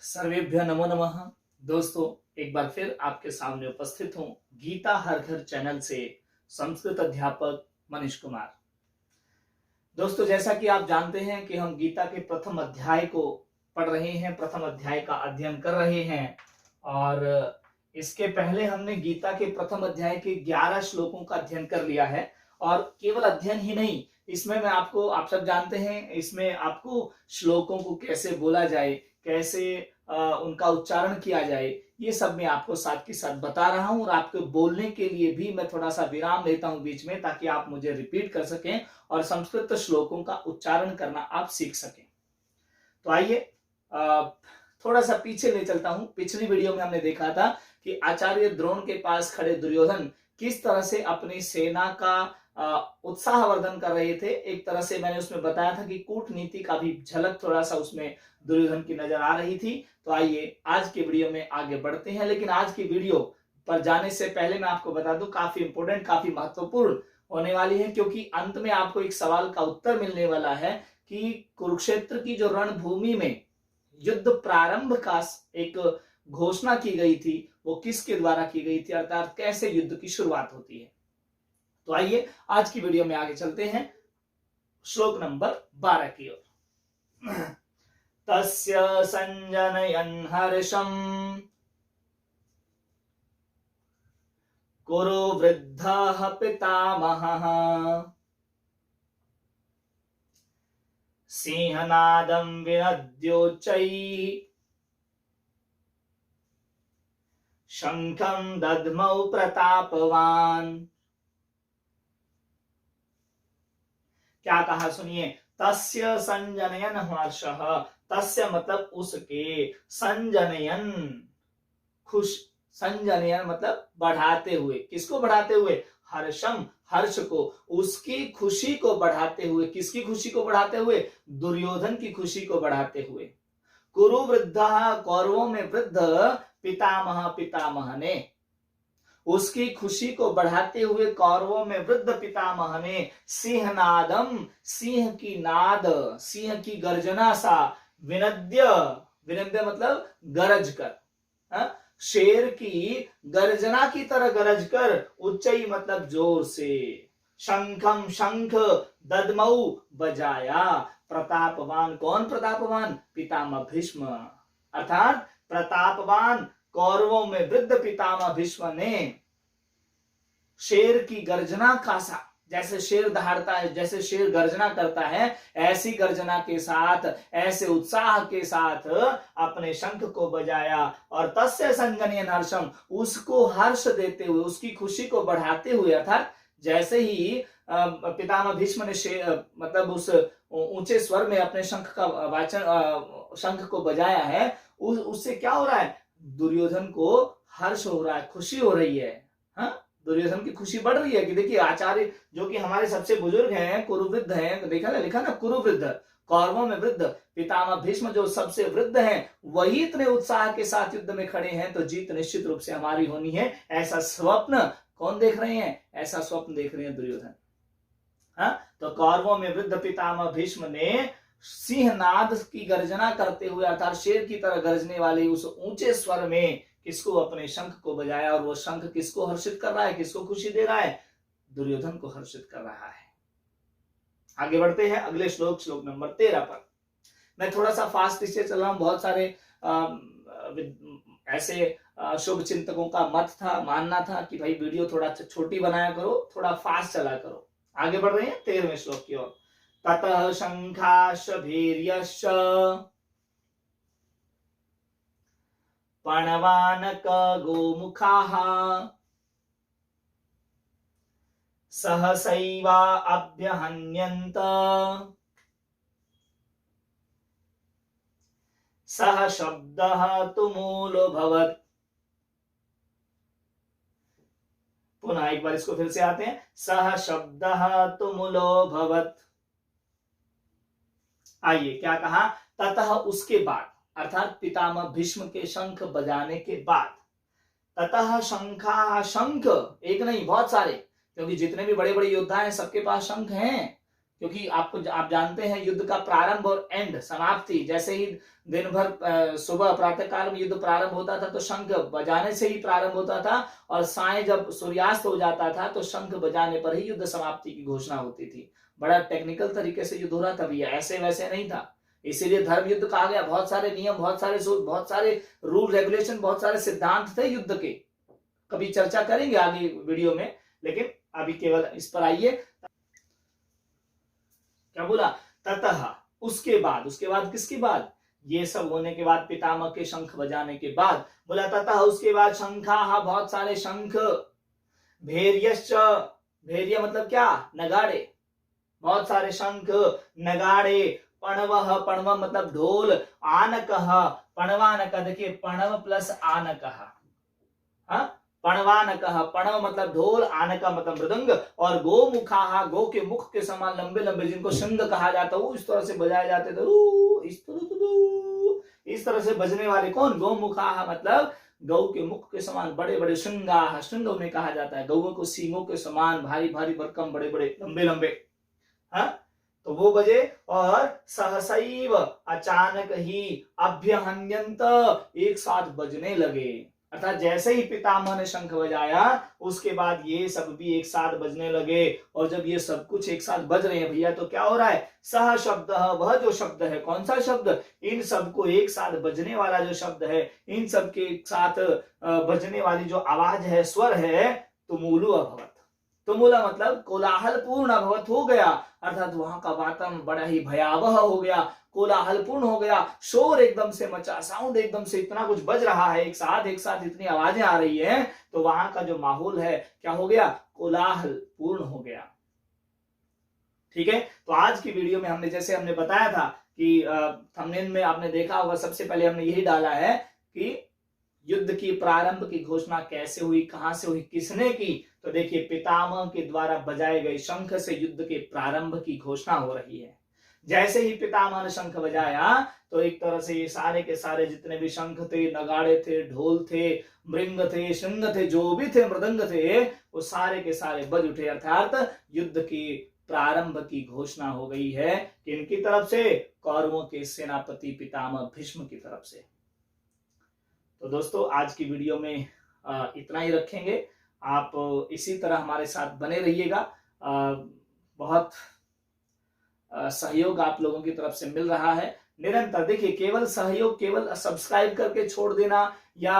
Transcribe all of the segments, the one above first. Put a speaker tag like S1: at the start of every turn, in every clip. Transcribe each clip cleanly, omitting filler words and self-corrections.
S1: सर्वेभ्य नमो नमः। दोस्तों, एक बार फिर आपके सामने उपस्थित हूं गीता हर घर चैनल से संस्कृत अध्यापक मनीष कुमार। दोस्तों, जैसा कि आप जानते हैं कि हम गीता के प्रथम अध्याय को पढ़ रहे हैं, प्रथम अध्याय का अध्ययन कर रहे हैं। और इसके पहले हमने गीता के प्रथम अध्याय के 11 श्लोकों का अध्ययन कर लिया है। और केवल अध्ययन ही नहीं, इसमें मैं आपको, आप सब जानते हैं, इसमें आपको श्लोकों को कैसे बोला जाए, कैसे उनका उच्चारण किया जाए, ये सब मैं आपको साथ के साथ बता रहा हूं। और आपके बोलने के लिए भी मैं थोड़ा सा विराम लेता हूं बीच में, ताकि आप मुझे रिपीट कर सकें और संस्कृत श्लोकों का उच्चारण करना आप सीख सकें। तो आइए थोड़ा सा पीछे ले चलता हूं। पिछली वीडियो में हमने देखा था कि आचार्य द्रोण के पास खड़े दुर्योधन किस तरह से अपनी सेना का उत्साहवर्धन कर रहे थे। एक तरह से मैंने उसमें बताया था कि कूटनीति का भी झलक थोड़ा सा उसमें दुर्योधन की नजर आ रही थी। तो आइए आज के वीडियो में आगे बढ़ते हैं। लेकिन आज की वीडियो पर जाने से पहले मैं आपको बता दूं, काफी इंपोर्टेंट, काफी महत्वपूर्ण होने वाली है, क्योंकि अंत में आपको एक सवाल का उत्तर मिलने वाला है कि कुरुक्षेत्र की जो रणभूमि में युद्ध प्रारंभ का एक घोषणा की गई थी, वो किसके द्वारा की गई थी, अर्थात कैसे युद्ध की शुरुआत होती है। तो आइए आज की वीडियो में आगे चलते हैं श्लोक नंबर 12 की ओर। तस्य संजनयन् हर्षम् कुरु वृद्धः पितामहः सिंहनादं विनद्योच्चैः शंखं दद्मौ प्रतापवान्। क्या कहा सुनिए, तस्य संजनयन हर्षः, तस्य मतलब उसके, संजनयन खुश, संजनयन मतलब बढ़ाते हुए, किसको बढ़ाते हुए, हर्षम हर्ष को, उसकी खुशी को बढ़ाते हुए, किसकी खुशी को बढ़ाते हुए, दुर्योधन की खुशी को बढ़ाते हुए। कुरु वृद्धः, कौरवों में वृद्ध, पितामह पितामह ने, उसकी खुशी को बढ़ाते हुए कौरवों में वृद्ध पितामह ने सिंहनादम, सिंह की नाद, सिंह की गर्जना सा, विनद्य, विनद्य मतलब गरज कर, शेर की गर्जना की तरह गरज कर, उच्चई मतलब जोर से, शंखम शंख, ददमऊ बजाया, प्रतापवान, कौन प्रतापवान, पितामह भीष्म, अर्थात प्रतापवान कौरवों में वृद्ध पितामह भीष्म ने शेर की गर्जना का सा, जैसे शेर दहाड़ता है, जैसे शेर गर्जना करता है, ऐसी गर्जना के साथ, ऐसे उत्साह के साथ अपने शंख को बजाया। और तस्य संजनयन् हर्षम, उसको हर्ष देते हुए, उसकी खुशी को बढ़ाते हुए, अर्थात जैसे ही पितामह भीष्म ने मतलब उस ऊंचे स्वर में अपने शंख का वाचन, शंख को बजाया है, उससे क्या हो रहा है, दुर्योधन को हर्ष हो रहा है, खुशी हो रही है। हाँ, दुर्योधन की खुशी बढ़ रही है कि देखिए आचार्य जो कि हमारे सबसे बुजुर्ग हैं, कुरुवृद्ध हैं, देखा ना, लिखा ना कुरुवृद्ध, कौरवों में वृद्ध, पितामह भीष्म जो सबसे वृद्ध हैं, वही इतने उत्साह के साथ युद्ध में खड़े हैं, तो जीत निश्चित रूप से हमारी होनी है। ऐसा स्वप्न कौन देख रहे हैं, ऐसा स्वप्न देख रहे हैं दुर्योधन। हाँ, तो कौरवों में वृद्ध पितामह भीष्म ने सिंहनाद की गर्जना करते हुए, अर्थात शेर की तरह गरजने वाले उस ऊंचे स्वर में किसको, अपने शंख को बजाया। और वो शंख किसको हर्षित कर रहा है, किसको खुशी दे रहा है, दुर्योधन को हर्षित कर रहा है। आगे बढ़ते हैं अगले श्लोक, श्लोक नंबर 13 पर। मैं थोड़ा सा फास्ट इससे चल रहा हूं, बहुत सारे ऐसे शुभ चिंतकों का मत था, मानना था कि भाई वीडियो थोड़ा छोटी बनाया करो, थोड़ा फास्ट चला करो। आगे बढ़ रहे हैं 13वें श्लोक की ओर। ततः शंखाश्च भीर्यश्च पणवानक गोमुखाः सहसैवा अभ्यहन्यन्त सह शब्दः तुमूलोऽभवत्। पुनः एक बार इसको फिर से आते हैं, सह शब्दः तुमूलोऽभवत्। आइए क्या कहा, ततः उसके बाद, अर्थात पितामह भीष्म के शंख बजाने के बाद, ततः शंखा, शंख एक नहीं बहुत सारे, क्योंकि जितने भी बड़े बड़े योद्धा हैं सबके पास शंख हैं, क्योंकि आप जानते हैं युद्ध का प्रारंभ और एंड समाप्ति, जैसे ही दिन भर सुबह प्रातः काल में युद्ध प्रारंभ होता था तो शंख बजाने से ही प्रारंभ होता था, और सायं जब सूर्यास्त हो जाता था तो शंख बजाने पर ही युद्ध समाप्ति की घोषणा होती थी। बड़ा टेक्निकल तरीके से युद्ध हो रहा था भैया, ऐसे वैसे नहीं था। इसीलिए धर्म युद्ध कहा गया। बहुत सारे नियम, बहुत सारे रूल रेगुलेशन, बहुत सारे सिद्धांत थे युद्ध के। कभी चर्चा करेंगे आगे वीडियो में, लेकिन अभी केवल इस पर आइए। क्या बोला? ततः, उसके बाद किसके बाद? ये सब होने के बाद, पितामह के शंख बजाने के बाद, बोला ततः उसके बाद शंखा, बहुत सारे शंख, भैर्यश्च, भैर्य मतलब क्या? नगाड़े, बहुत सारे शंख नगाड़े, पणवः, पणव मतलब ढोल, आनकः, पणवानक, देखिए पणव प्लस आनकः, पणवानकः, पणव मतलब ढोल, आनका मतलब मृदंग, और गोमुखाः, गो के मुख के समान लंबे लंबे, जिनको शंग कहा जाता है, इस तरह से बजाए जाते थे, इस तरह से बजने वाले कौन? गोमुखाः मतलब गौ के मुख के समान बड़े बड़े, श्रृंगाः, श्रृंग में कहा जाता है गौ को सींगों के समान, भारी भारी भरकम, बड़े बड़े लंबे लंबे, तो वो बजे, और सहसैव, अचानक ही, अभ्यहन्यंत, एक साथ बजने लगे। अर्थात जैसे ही पितामह ने शंख बजाया उसके बाद ये सब भी एक साथ बजने लगे। और जब ये सब कुछ एक साथ बज रहे हैं भैया, तो क्या हो रहा है? सह शब्द, वह जो शब्द है, कौन सा शब्द? इन सबको एक साथ बजने वाला जो शब्द है, इन सब के एक साथ बजने वाली जो आवाज है, स्वर है, तुमुलु अभवत। तुमुला मतलब कोलाहलपूर्ण अभवत हो गया, अर्थात वहां का वातावरण बड़ा ही भयावह हो गया, कोलाहलपूर्ण हो गया, शोर एकदम से मचा, साउंड एकदम से, इतना कुछ बज रहा है एक साथ इतनी आवाजें आ रही है, तो वहां का जो माहौल है क्या हो गया? कोलाहलपूर्ण हो गया। ठीक है, तो आज की वीडियो में हमने बताया था कि थंबनेल में आपने देखा होगा, सबसे पहले हमने यही डाला है कि युद्ध की प्रारंभ की घोषणा कैसे हुई, कहां से हुई, किसने की? तो देखिए, पितामह के द्वारा बजाए गए शंख से युद्ध के प्रारंभ की घोषणा हो रही है। जैसे ही पितामह ने शंख बजाया तो एक तरह से ये सारे के सारे जितने भी शंख थे, नगाड़े थे, ढोल थे, मृंग थे, श्रृंग थे, जो भी थे, मृदंग थे, वो सारे के सारे बज उठे। अर्थात युद्ध की प्रारंभ की घोषणा हो गई है। किनकी तरफ से? कौरवों के सेनापति पितामह भीष्म की तरफ से। तो दोस्तों, आज की वीडियो में इतना ही रखेंगे। आप इसी तरह हमारे साथ बने रहिएगा। बहुत सहयोग आप लोगों की तरफ से मिल रहा है निरंतर। देखिए, केवल सहयोग, केवल सब्सक्राइब करके छोड़ देना, या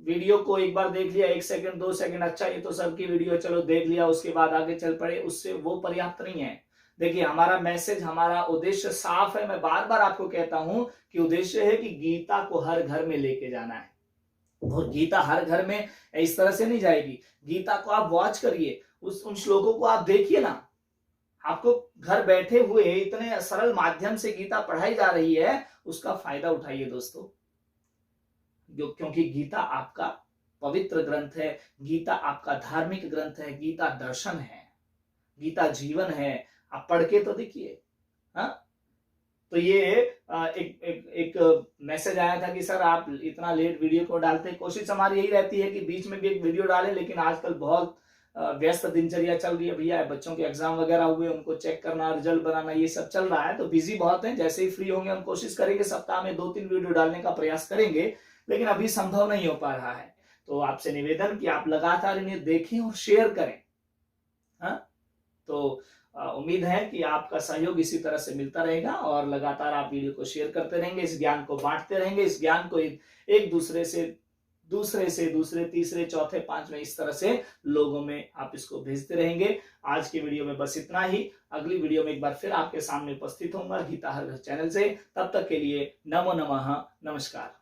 S1: वीडियो को एक बार देख लिया, 1 सेकंड 2 सेकंड, अच्छा ये तो सबकी वीडियो, चलो देख लिया, उसके बाद आगे चल पड़े, उससे वो पर्याप्त नहीं है। देखिए, हमारा मैसेज, हमारा उद्देश्य साफ है। मैं बार बार आपको कहता हूं कि उद्देश्य है कि गीता को हर घर में लेके जाना है, और गीता हर घर में इस तरह से नहीं जाएगी। गीता को आप वॉच करिए, उन श्लोकों को आप देखिए ना, आपको घर बैठे हुए इतने सरल माध्यम से गीता पढ़ाई जा रही है, उसका फायदा उठाइए दोस्तों। क्योंकि गीता आपका पवित्र ग्रंथ है, गीता आपका धार्मिक ग्रंथ है, गीता दर्शन है, गीता जीवन है। आप पढ़ के तो देखिए। तो ये एक मैसेज आया था कि सर आप इतना लेट वीडियो को डालते हैं। कोशिश हमारी यही रहती है कि बीच में भी एक वीडियो डालें, लेकिन आजकल बहुत व्यस्त दिनचर्या चल रही है भैया। बच्चों के एग्जाम वगैरह हुए, उनको चेक करना, रिजल्ट बनाना, ये सब चल रहा है, तो बिजी बहुत है। जैसे ही फ्री होंगे हम कोशिश करेंगे सप्ताह में 2-3 वीडियो डालने का प्रयास करेंगे, लेकिन अभी संभव नहीं हो पा रहा है। तो आपसे निवेदन कि आप लगातार इन्हें देखें और शेयर करें। तो उम्मीद है कि आपका सहयोग इसी तरह से मिलता रहेगा, और लगातार आप वीडियो को शेयर करते रहेंगे, इस ज्ञान को बांटते रहेंगे, इस ज्ञान को एक दूसरे से दूसरे, तीसरे, चौथे, पांचवें, इस तरह से लोगों में आप इसको भेजते रहेंगे। आज की वीडियो में बस इतना ही। अगली वीडियो में एक बार फिर आपके सामने उपस्थित होऊंगा गीता हर घर चैनल से। तब तक के लिए नमो नमः, नमस्कार।